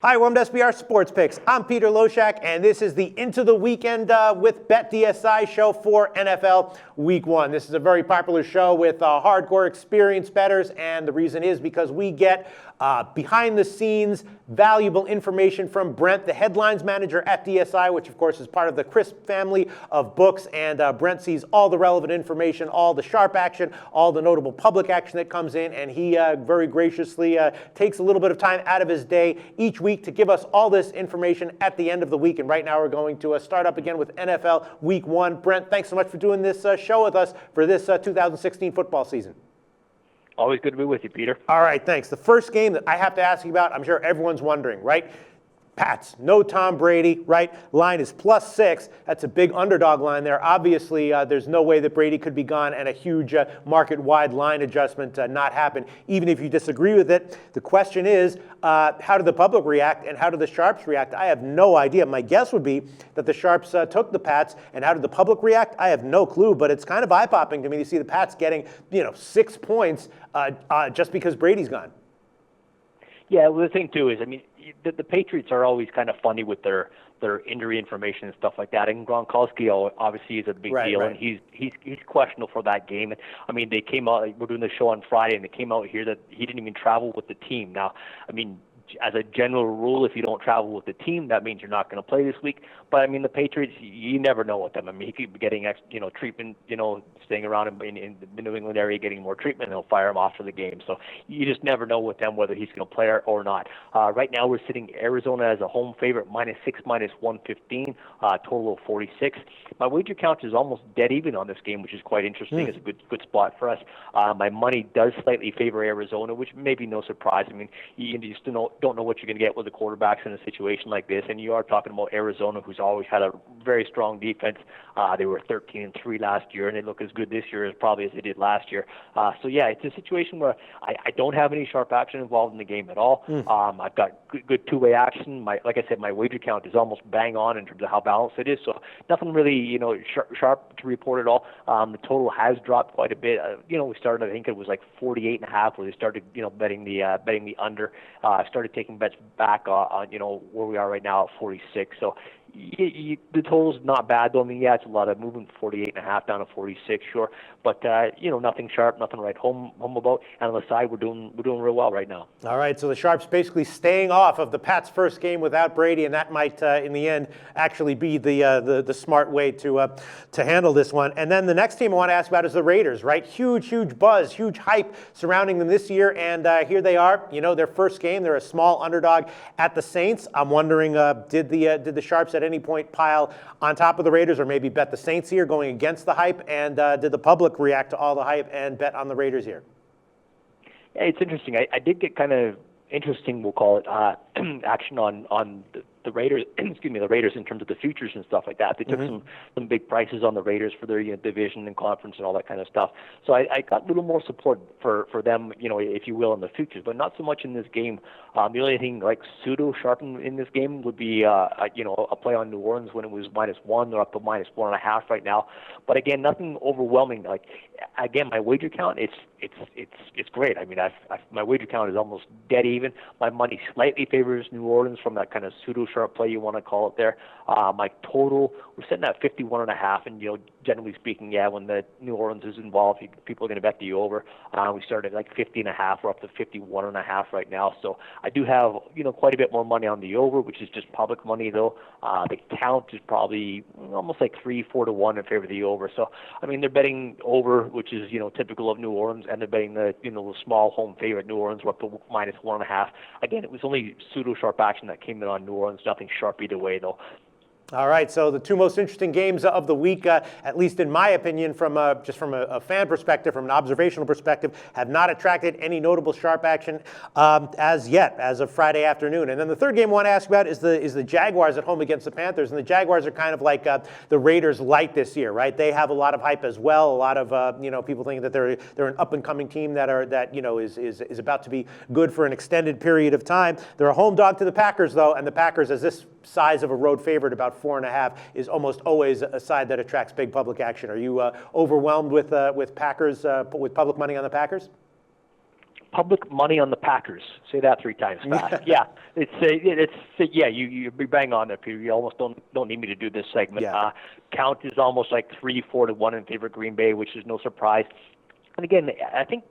Hi, welcome to SBR Sports Picks. I'm Peter Loshak, and this is the Into the Weekend with BetDSI show for NFL Week 1. This is a very popular show with hardcore experienced bettors, and the reason is because we get behind-the-scenes valuable information from Brent, the headlines manager at DSI, which of course is part of the Crisp family of books, and Brent sees all the relevant information, all the sharp action, all the notable public action that comes in, and he very graciously takes a little bit of time out of his day each week to give us all this information at the end of the week. And right now we're going to start up again with NFL Week 1. Brent, thanks so much for doing this show with us for this 2016 football season. Always good to be with you, Peter. All right, thanks. The first game that I have to ask you about, I'm sure everyone's wondering, right? Pats, no Tom Brady, right? Line is +6. That's a big underdog line there. Obviously, there's no way that Brady could be gone and a huge market-wide line adjustment not happen, even if you disagree with it. The question is, how did the public react and how did the Sharps react? I have no idea. My guess would be that the Sharps took the Pats, and how did the public react? I have no clue, but it's kind of eye-popping to me to see the Pats getting, 6 points just because Brady's gone. Yeah, well, the thing, too, is, the Patriots are always kind of funny with their injury information and stuff like that. And Gronkowski obviously is a big deal, right. And he's questionable for that game. And they came out. We're doing the show on Friday, and they came out here that he didn't even travel with the team. Now, as a general rule, if you don't travel with the team, that means you're not going to play this week. But the Patriots, you never know with them. He could be getting treatment, staying around in the New England area, getting more treatment, and they'll fire him off for the game. So you just never know with them whether he's going to play or not. Right now, we're sitting Arizona as a home favorite, -6, -115, total of 46. My wager count is almost dead even on this game, which is quite interesting. It's a good spot for us. My money does slightly favor Arizona, which may be no surprise. You just don't know what you're going to get with the quarterbacks in a situation like this. And you are talking about Arizona, who's always had a very strong defense. They were 13-3 last year, and they look as good this year as probably as they did last year. So yeah, it's a situation where I don't have any sharp action involved in the game at all. I've got good two-way action. Like I said, my wager count is almost bang on in terms of how balanced it is. So nothing really, sharp to report at all. The total has dropped quite a bit. We started, I think it was like 48.5, where they started, betting the under. Started taking bets back on, where we are right now at 46. So the total's not bad, though. It's a lot of movement, 48.5 down to 46, sure. But, nothing sharp, nothing right home about. And on the side, we're doing real well right now. All right, so the Sharps basically staying off of the Pats' first game without Brady, and that might, in the end, actually be the smart way to handle this one. And then the next team I want to ask about is the Raiders, right? Huge buzz, huge hype surrounding them this year, and here they are. Their first game, they're a small underdog at the Saints. I'm wondering, did the Sharps at any point pile on top of the Raiders, or maybe bet the Saints here, going against the hype? And did the public react to all the hype and bet on the Raiders here? Yeah, it's interesting. I did get kind of interesting, we'll call it, action on the Raiders. The Raiders in terms of the futures and stuff like that. They took some big prices on the Raiders for their division and conference and all that kind of stuff. So I got a little more support for them, if you will, in the futures, but not so much in this game. The only thing like pseudo sharp in this game would be a play on New Orleans when it was -1. They're up to -1.5 right now. But again, nothing overwhelming. Again, my wager count, it's great. My wager count is almost dead even. My money slightly favors New Orleans from that kind of pseudo sharp play, you want to call it there. My total, we're sitting at 51.5, and generally speaking, when the New Orleans is involved, people are going to bet the over. We started at like 50.5. We're up to 51.5 right now. So I do have quite a bit more money on the over, which is just public money though. The count is probably almost like 3-4 to 1 in favor of the over. So they're betting over, which is typical of New Orleans, and they're betting the the small home favorite New Orleans. We're up to -1.5. Again, it was only pseudo sharp action that came in on New Orleans. Nothing sharp either way though. All right, so the two most interesting games of the week, at least in my opinion, from just from a fan perspective, from an observational perspective, have not attracted any notable sharp action as yet, as of Friday afternoon. And then the third game I want to ask about is the Jaguars at home against the Panthers. And the Jaguars are kind of like the Raiders light this year, right? They have a lot of hype as well. A lot of people think that they're an up and coming team that is about to be good for an extended period of time. They're a home dog to the Packers though, and the Packers, as this size of a road favorite, about 4.5, is almost always a side that attracts big public action. Are you overwhelmed with Packers, with public money on the Packers? public money on the Packers. Say that 3 times fast. Yeah, you bang on there, Peter. You almost don't need me to do this segment. Yeah. Count is almost like 3-4 to 1 in favor of Green Bay, which is no surprise. And again, I think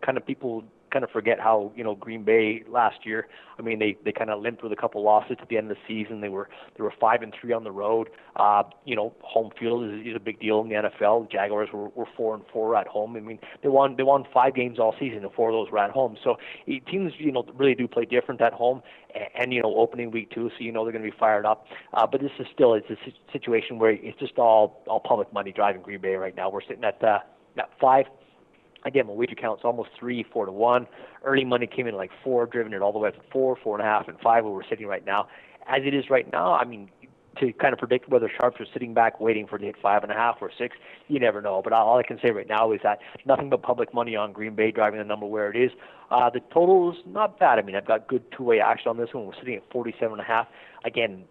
kind of people kind of forget how Green Bay last year. I mean, they kind of limped with a couple losses at the end of the season. They were 5-3 on the road. Home field is a big deal in the NFL. The Jaguars were 4-4 at home. I mean, they won 5 games all season, and 4 of those were at home. So teams really do play different at home, and opening week 2, so they're going to be fired up. But this is still it's a situation where it's just all public money driving Green Bay right now. We're sitting at 5. Again, my wager count's almost 4 to 1. Early money came in like 4, driven it all the way up to 4, 4.5, and 5 where we're sitting right now. As it is right now, I mean, to kind of predict whether sharps are sitting back waiting for it to hit 5.5 or 6, you never know. But all I can say right now is that nothing but public money on Green Bay driving the number where it is. The total is not bad. I mean, I've got good two-way action on this one. We're sitting at 47.5. Again,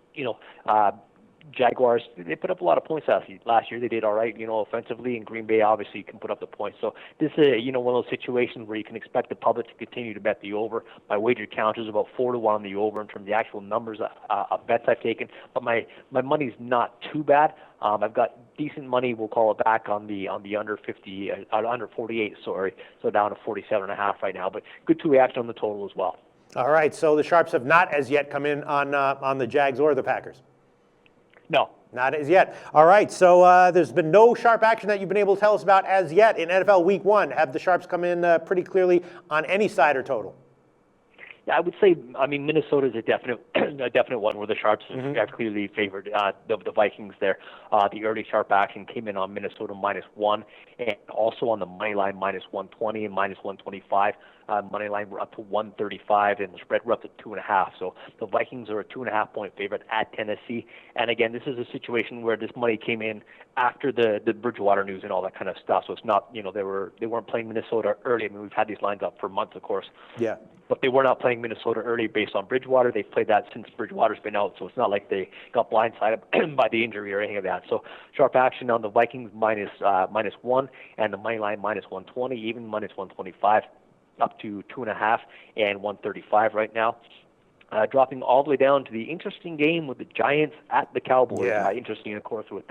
Jaguars, they put up a lot of points last year. They did all right, offensively, and Green Bay obviously can put up the points. So this is, one of those situations where you can expect the public to continue to bet the over. My wager count is about 4 to 1 on the over in terms of the actual numbers of bets I've taken. But my money's not too bad. I've got decent money, we'll call it back, on the under 50, under 48, sorry. So down to 47.5 right now. But good two-way action on the total as well. All right, so the sharps have not as yet come in on the Jags or the Packers. No. Not as yet. All right, so there's been no sharp action that you've been able to tell us about as yet in NFL Week 1. Have the sharps come in pretty clearly on any side or total? Yeah, I would say, Minnesota is a definite one where the sharps have clearly favored the Vikings there. The early sharp action came in on Minnesota -1, and also on the money line -120 and -125. Money line we're up to 135, and the spread we're up to 2.5. So the Vikings are a 2.5-point favorite at Tennessee. And again, this is a situation where this money came in after the Bridgewater news and all that kind of stuff. So it's not, they weren't playing Minnesota early. I mean, we've had these lines up for months, of course. Yeah. But they were not playing Minnesota early based on Bridgewater. They've played that since Bridgewater's been out, so it's not like they got blindsided by the injury or anything like that. So sharp action on the Vikings -1, and the money line -120, even -125, up to 2.5 and 135 right now. Dropping all the way down to the interesting game with the Giants at the Cowboys. Yeah. Interesting, of course, with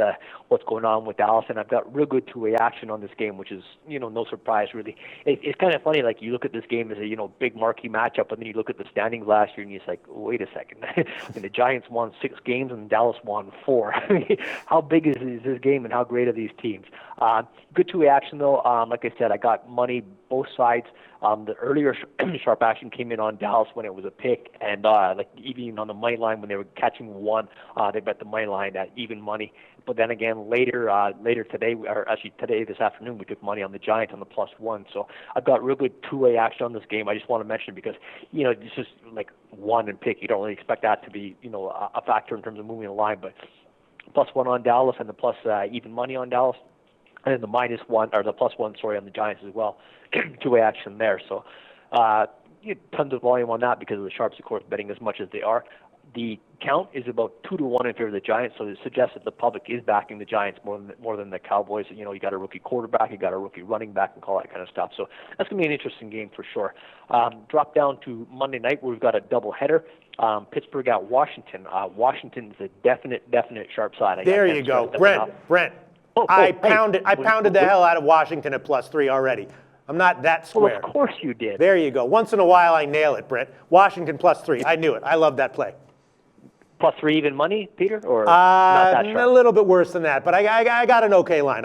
what's going on with Dallas. And I've got real good two-way action on this game, which is, no surprise, really. It's kind of funny, like, you look at this game as a, big marquee matchup, and then you look at the standings last year, and you're just like, wait a second. And the Giants won 6 games, and Dallas won 4. How big is this game, and how great are these teams? Good two-way action, though. Like I said, I got money both sides. The earlier sharp action came in on Dallas when it was a pick, and even on the money line when they were catching 1, they bet the money line at even money. But then again, later today, or actually today, this afternoon, we took money on the Giants on the +1. So I've got real good two-way action on this game. I just want to mention it because, it's just like 1 and pick. You don't really expect that to be, a factor in terms of moving the line. But +1 on Dallas and the plus even money on Dallas. And then the -1, or the +1, sorry, on the Giants as well. Two-way action there. So tons of volume on that because of the sharps, of course, betting as much as they are. The count is about 2 to 1 in favor of the Giants, so it suggests that the public is backing the Giants more than the Cowboys. You got a rookie quarterback, you got a rookie running back, and all that kind of stuff. So that's going to be an interesting game for sure. Drop down to Monday night where we've got a doubleheader. Pittsburgh at Washington. Washington is a definite sharp side. There you go, Brent. I pounded the hell out of Washington at +3 already. I'm not that square. Well, of course you did. There you go. Once in a while, I nail it, Brent. Washington +3. I knew it. I love that play. +3 even money, Peter, or not that sharp? A little bit worse than that, but I got an okay line.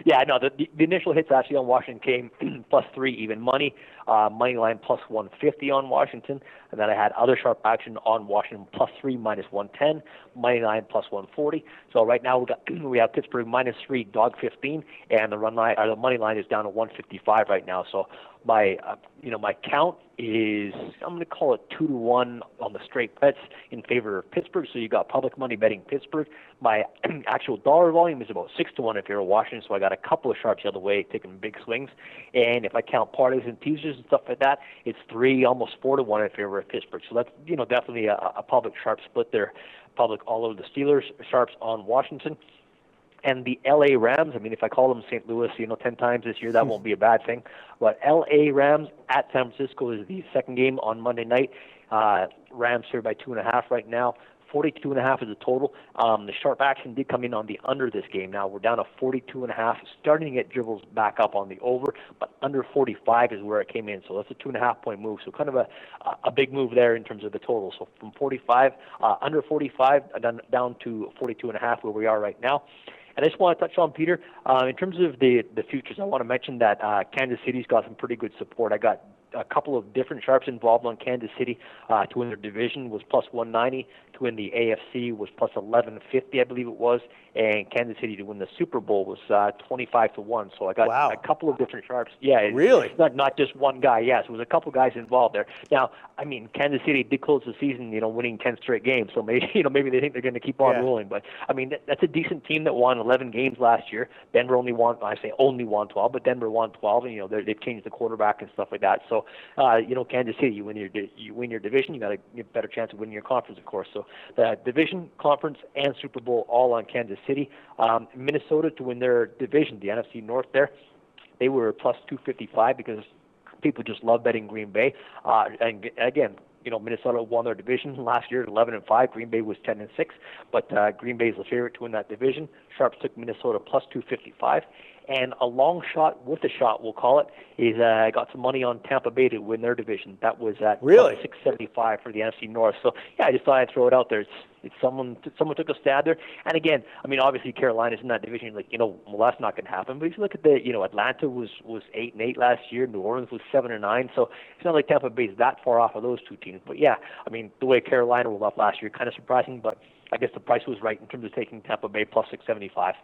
Yeah, no, the initial hits actually on Washington came +3 even money, money line +150 on Washington, and then I had other sharp action on Washington +3 -110, money line +140. So right now we have Pittsburgh -3 dog 15, and the run line or the money line is down to 155 right now. So my my count is, I'm going to call it 2 to 1 on the straight bets in favor of Pittsburgh. So you got public money betting Pittsburgh. My actual dollar volume is about 6 to 1 if you're Washington. So I got a couple of sharps the other way, taking big swings. And if I count parlays and teasers and stuff like that, it's 3, almost 4 to 1 in favor of Pittsburgh. So that's definitely a public sharp split there. Public all over the Steelers, sharps on Washington. and the LA Rams. I mean, if I call them St. Louis, 10 times this year, that won't be a bad thing. But LA Rams at San Francisco is the second game on Monday night. Rams here by 2.5 right now. 42.5 is the total. The sharp action did come in on the under this game. Now we're down to 42.5, starting to get dribbles back up on the over, but under 45 is where it came in. So that's a 2.5 point move. So kind of a big move there in terms of the total. So from 45, under 45, down to 42.5 where we are right now. And I just want to touch on, Peter, in terms of the futures, I want to mention that Kansas City's got some pretty good support. I got a couple of different sharps involved on Kansas City to win their division was plus 190, to win the AFC was plus 1150, I believe it was, and Kansas City to win the Super Bowl was 25-1. So I got a couple of different sharps. Yeah, really? It's not just one guy. Yes, it was a couple guys involved there. Now, I mean, Kansas City did close the season, winning 10 straight games. So maybe maybe they think they're going to keep on rolling. But I mean, that's a decent team that won 11 games last year. Denver only won 12, but Denver won 12, and they've changed the quarterback and stuff like that. So Kansas City, you win your division, you got a better chance of winning your conference, of course. So the division, conference, and Super Bowl all on Kansas City. Minnesota to win their division, the NFC North there, they were plus 255 because people just love betting Green Bay. And again, Minnesota won their division last year at 11-5. Green Bay was 10-6, but Green Bay is the favorite to win that division. Sharps took Minnesota plus 255. And a long shot with a shot, we'll call it, is I got some money on Tampa Bay to win their division. That was at really? 675 for the NFC North. So, yeah, I just thought I'd throw it out there. It's someone took a stab there. And again, I mean, obviously Carolina's in that division. Well, that's not going to happen. But if you look at Atlanta was 8-8 last year. New Orleans was 7-9. So it's not like Tampa Bay's that far off of those two teams. But yeah, I mean, the way Carolina rolled off last year, kind of surprising. But I guess the price was right in terms of taking Tampa Bay plus 675.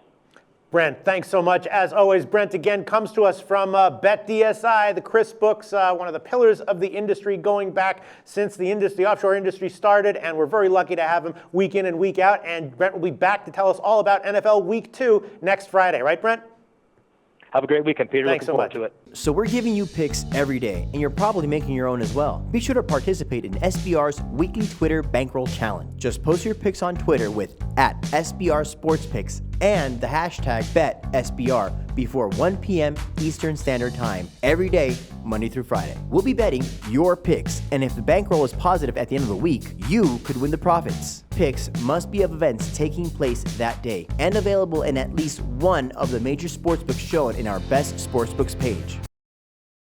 Brent, thanks so much. As always, Brent again comes to us from BetDSI, the Chris books, one of the pillars of the industry going back since the offshore industry started, and we're very lucky to have him week in and week out. And Brent will be back to tell us all about NFL Week 2 next Friday. Right, Brent? Have a great weekend, Peter. Thanks Looking so forward much. to it. So we're giving you picks every day, and you're probably making your own as well. Be sure to participate in SBR's weekly Twitter Bankroll Challenge. Just post your picks on Twitter with @SBRSportsPicks and the hashtag BetSBR before 1 p.m. Eastern Standard Time every day, Monday through Friday. We'll be betting your picks, and if the bankroll is positive at the end of the week, you could win the profits. Picks must be of events taking place that day and available in at least one of the major sportsbooks shown in our Best Sportsbooks page.